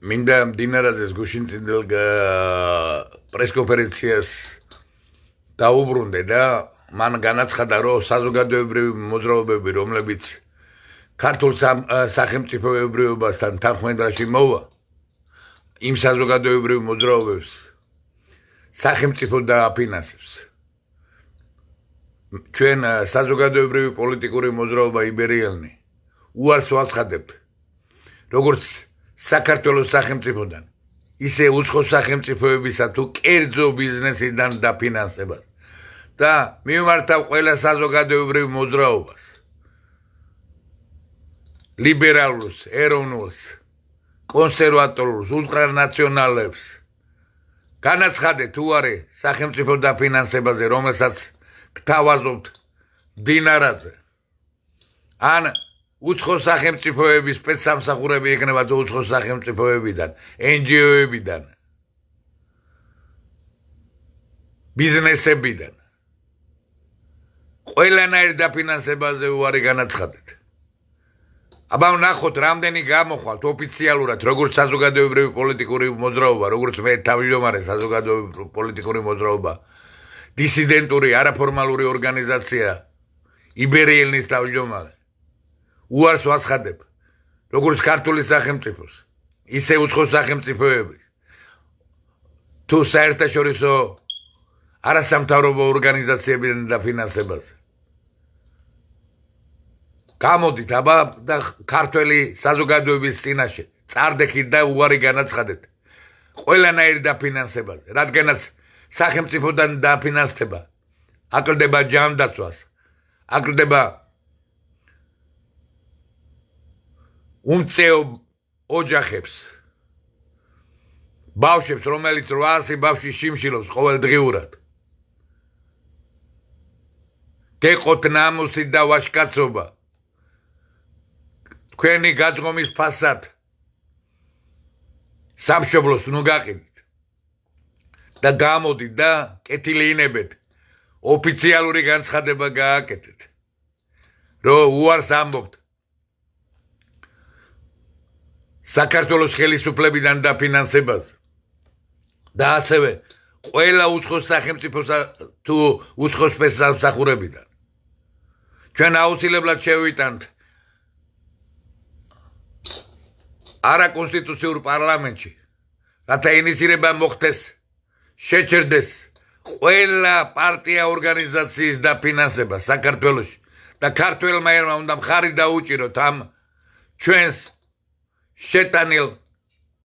მინდა მდინარაძეს გუშინწინდელ პრესკონფერენციას დაუბრუნდე და მან განაცხადა, რომ საზოგადოებრივი მოძრაობები, რომლებიც ქართულ სახელმწიფოებრიობასთან თანხმდრაში მოვა, იმ საზოგადოებრივ მოძრაობებს სახელმწიფო დააფინანსებს. ჩვენ საზოგადოებრივი პოლიტიკური მოძრაობა იბერიელნი უარს ვაცხადებთ, როგორც საქართველოს სახელმწიფოდან, ისე უცხო სახელმწიფოებისა თუ კერძო ბიზნესიდან დაფინანსებას და მიმართავ ყველა საზოგადოებრივ მოძრაობას, ლიბერალურს, ეროვნულს, კონსერვატორულს, ულტრანაციონალებს, განაცხადეთ უარი სახელმწიფო დაფინანსებაზე, რომელსაც გთავაზობთ მდინარაძე. ან უცხო სახელმწიფოების სპეცსამსახურები იქნება თუ უცხო სახელმწიფოებიდან, NGO-ებიდან, ბიზნესებიდან. ყველანაირ დაფინანსებაზე უარი განაცხადეთ. აბა ვნახოთ, რამდენი გამოხვალთ ოფიციალურად, როგორც საზოგადოებრივი პოლიტიკური მოძრაობა, როგორც მე თავმჯდომარე საზოგადოებრივი პოლიტიკური მოძრაობა, დისიდენტური არაფორმალური ორგანიზაცია, იბერიელნის თავმჯდომარე. უარს ვაცხადებ, როგორც ქართული სახელმწიფოს, ისე უცხო სახელმწიფოების, თუ საერთაშორისო არასამთავრობო ორგანიზაციებიდან დაფინანსებაზე. გამოდით, აბა და ქართველი საზოგადოების წინაშე წარდექით და უარი განაცხადეთ ყველანაირ დაფინანსებაზე, რადგანაც სახელმწიფოდან დაფინანსება აკლდება ჯანდაცვას, აკლდება უმწეო ოჯახებს, ბავშვებს, რომელიც 800 ბავშვი შიმშილობს ყოველდღიურად. გეყოთ ნამუსი და ვაჟკაცობა. თქვენი გაძღომის ფასად სამშობლოს ნუ გაყიდით და გამოდით და კეთილინებეთ, ოფიციალური განცხადება გააკეთეთ, რომ უარს ამბობთ საქართველოს ხელისუფლებიდან დაფინანსებაზე და ასევე ყველა უცხო სახელმწიფოსა თუ უცხო სპეცსამსახურებიდან. ჩვენ აუცილებლად შევიტანთ არაკონსტიტუციურ პარლამენტში, რათა ინიცირება მოხდეს, შეჩერდეს ყველა პარტია ორგანიზაციის დაფინანსება საქართველოში და ქართველმა ერმა უნდა მხარი დაუჭიროთ ამ ჩვენს შეტანილ